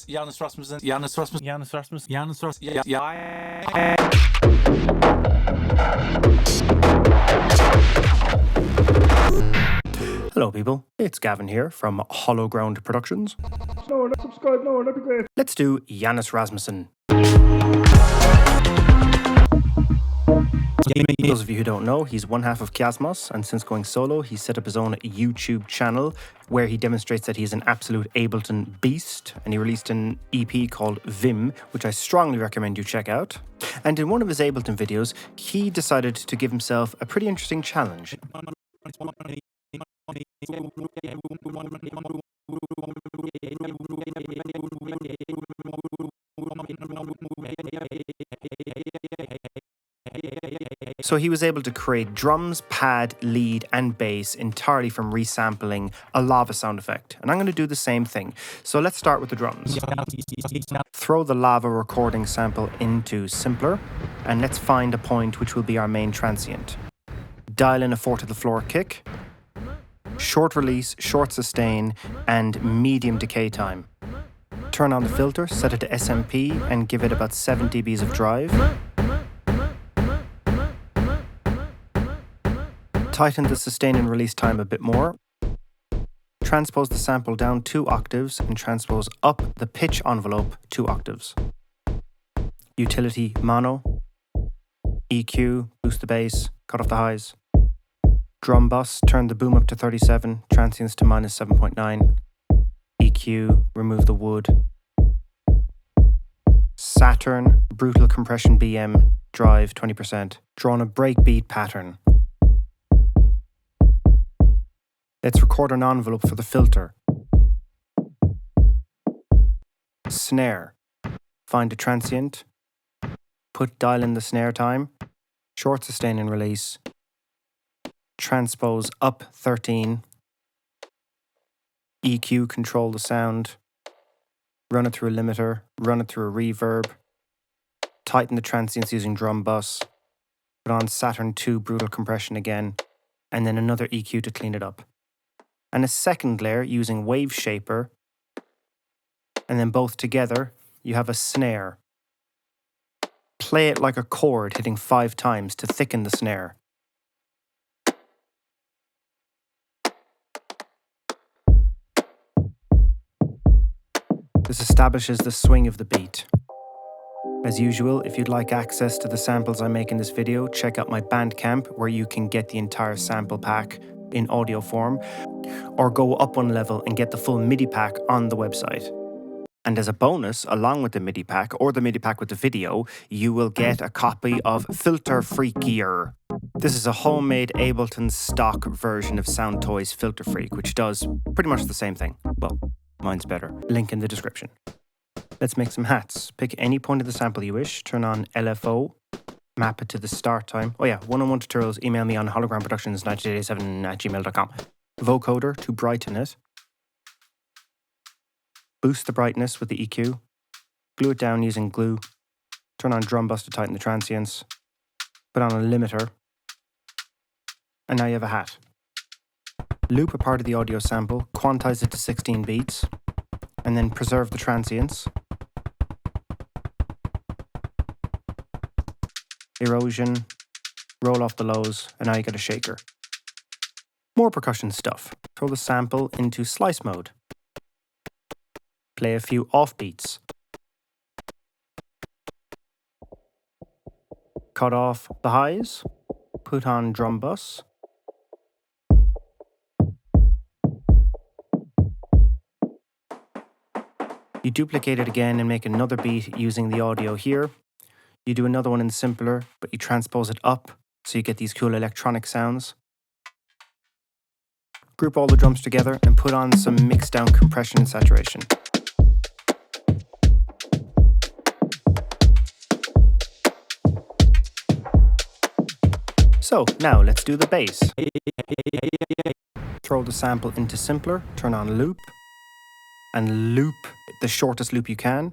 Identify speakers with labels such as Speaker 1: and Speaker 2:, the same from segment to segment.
Speaker 1: Janus Rasmussen. Janus Rasmussen. Janus Rasmussen. Janus Rasmussen. Yeah.
Speaker 2: Hello people, it's Gavin here from Hollow Ground Productions.
Speaker 3: No, subscribe, no, that'd be great.
Speaker 2: Let's do Janus Rasmussen. For those of you who don't know, he's one half of Kiasmos, and since going solo, he set up his own YouTube channel where he demonstrates that he's an absolute Ableton beast, and he released an EP called Vim, which I strongly recommend you check out. And in one of his Ableton videos, he decided to give himself a pretty interesting challenge. So he was able to create drums, pad, lead, and bass entirely from resampling a lava sound effect. And I'm going to do the same thing. So let's start with the drums. Throw the lava recording sample into Simpler, and let's find a point which will be our main transient. Dial in a 4 to the floor kick, short release, short sustain, and medium decay time. Turn on the filter, set it to SMP, and give it about 7 dBs of drive. Tighten the sustain and release time a bit more. Transpose the sample down 2 octaves and transpose up the pitch envelope 2 octaves. Utility mono. EQ, boost the bass, cut off the highs. Drum bus, turn the boom up to 37, transients to -7.9. EQ, remove the wood. Saturn, brutal compression BM, drive 20%. Draw on a breakbeat pattern. Let's record an envelope for the filter. Snare. Find a transient. Dial in the snare time. Short sustain and release. Transpose up 13. EQ, control the sound. Run it through a limiter. Run it through a reverb. Tighten the transients using drum bus. Put on Saturn 2 brutal compression again. And then another EQ to clean it up. And a second layer using Wave Shaper, and then both together, you have a snare. Play it like a chord, hitting 5 times to thicken the snare. This establishes the swing of the beat. As usual, if you'd like access to the samples I make in this video, check out my Bandcamp, where you can get the entire sample pack in audio form, or go up one level and get the full MIDI pack on the website. And as a bonus, along with the MIDI pack, or the MIDI pack with the video, you will get a copy of Filter Freakier. This is a homemade Ableton stock version of Soundtoys Filter Freak, which does pretty much the same thing. Well, mine's better. Link in the description. Let's make some hats. Pick any point of the sample you wish, turn on LFO, map it to the start time. Oh yeah, one-on-one tutorials, email me on hologramproductions1987@gmail.com. Vocoder to brighten it. Boost the brightness with the EQ. Glue it down using glue. Turn on drum bus to tighten the transients. Put on a limiter. And now you have a hat. Loop a part of the audio sample, quantize it to 16 beats, and then preserve the transients. Erosion, roll off the lows, and now you get a shaker. More percussion stuff. Throw the sample into slice mode. Play a few offbeats. Cut off the highs. Put on drum bus. You duplicate it again and make another beat using the audio here. You do another one in Simpler, but you transpose it up so you get these cool electronic sounds. Group all the drums together and put on some mixed down compression and saturation. So now let's do the bass. Throw the sample into Simpler, turn on loop, and loop the shortest loop you can.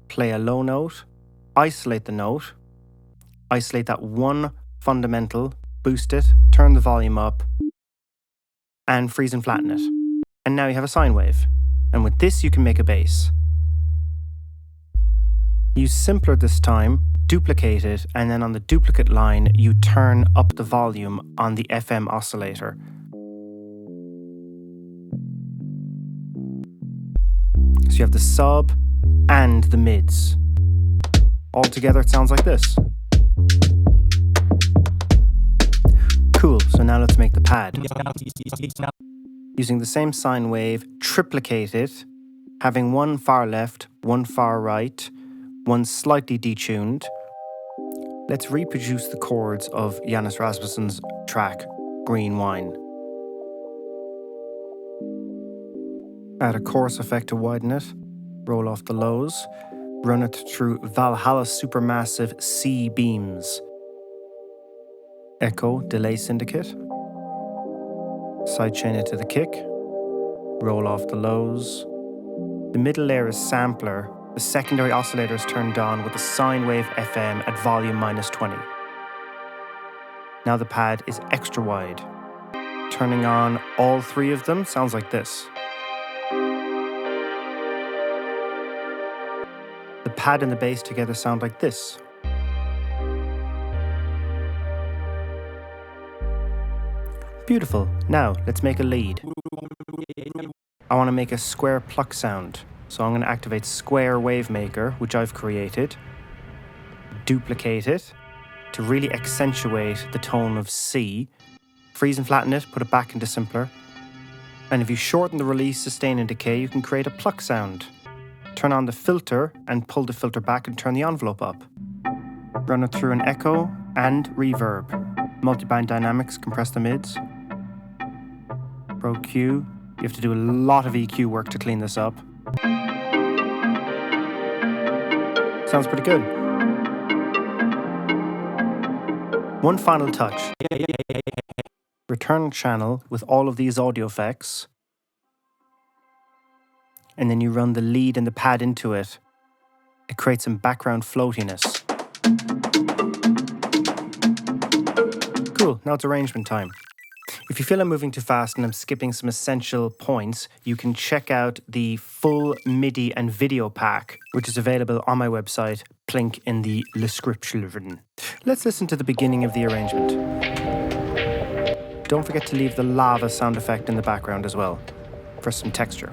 Speaker 2: Play a low note. Isolate the note, isolate that one fundamental, boost it, turn the volume up, and freeze and flatten it. And now you have a sine wave. And with this you can make a bass. Use simpler this time, duplicate it, and then on the duplicate line, you turn up the volume on the FM oscillator. So you have the sub and the mids. All together it sounds like this. Cool, so now let's make the pad. Using the same sine wave, triplicate it, having one far left, one far right, one slightly detuned. Let's reproduce the chords of Janus Rasmussen's track, Green Wine. Add a chorus effect to widen it, roll off the lows, run it through Valhalla supermassive C beams. Echo, delay syndicate. Sidechain it to the kick. Roll off the lows. The middle layer is sampler. The secondary oscillator is turned on with a sine wave FM at volume -20. Now the pad is extra wide. Turning on all three of them sounds like this. The pad and the bass together sound like this. Beautiful. Now, let's make a lead. I want to make a square pluck sound. So I'm going to activate Square Wave Maker, which I've created. Duplicate it to really accentuate the tone of C. Freeze and flatten it, put it back into simpler. And if you shorten the release, sustain and decay, you can create a pluck sound. Turn on the filter and pull the filter back and turn the envelope up. Run it through an echo and reverb. Multiband dynamics, compress the mids. Pro Q, you have to do a lot of EQ work to clean this up. Sounds pretty good. One final touch. Return channel with all of these audio effects. And then you run the lead and the pad into it. It creates some background floatiness. Cool, now it's arrangement time. If you feel I'm moving too fast and I'm skipping some essential points, you can check out the full MIDI and video pack, which is available on my website, link in the description. Let's listen to the beginning of the arrangement. Don't forget to leave the lava sound effect in the background as well, for some texture.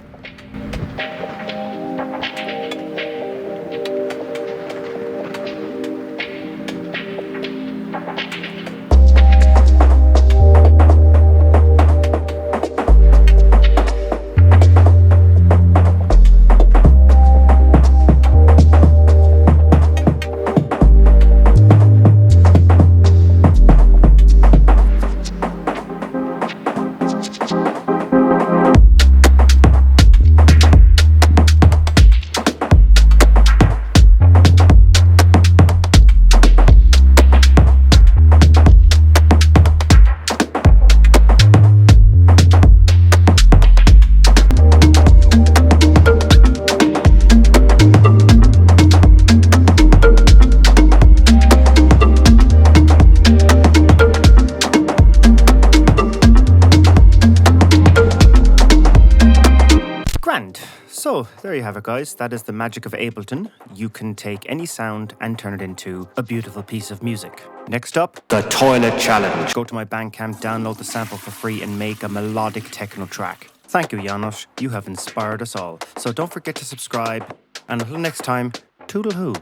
Speaker 2: So, there you have it guys, that is the magic of Ableton. You can take any sound and turn it into a beautiful piece of music. Next up, the Toilet Challenge. Go to my Bandcamp, download the sample for free and make a melodic techno track. Thank you Janus, you have inspired us all. So don't forget to subscribe, and until next time, toodle-hoo.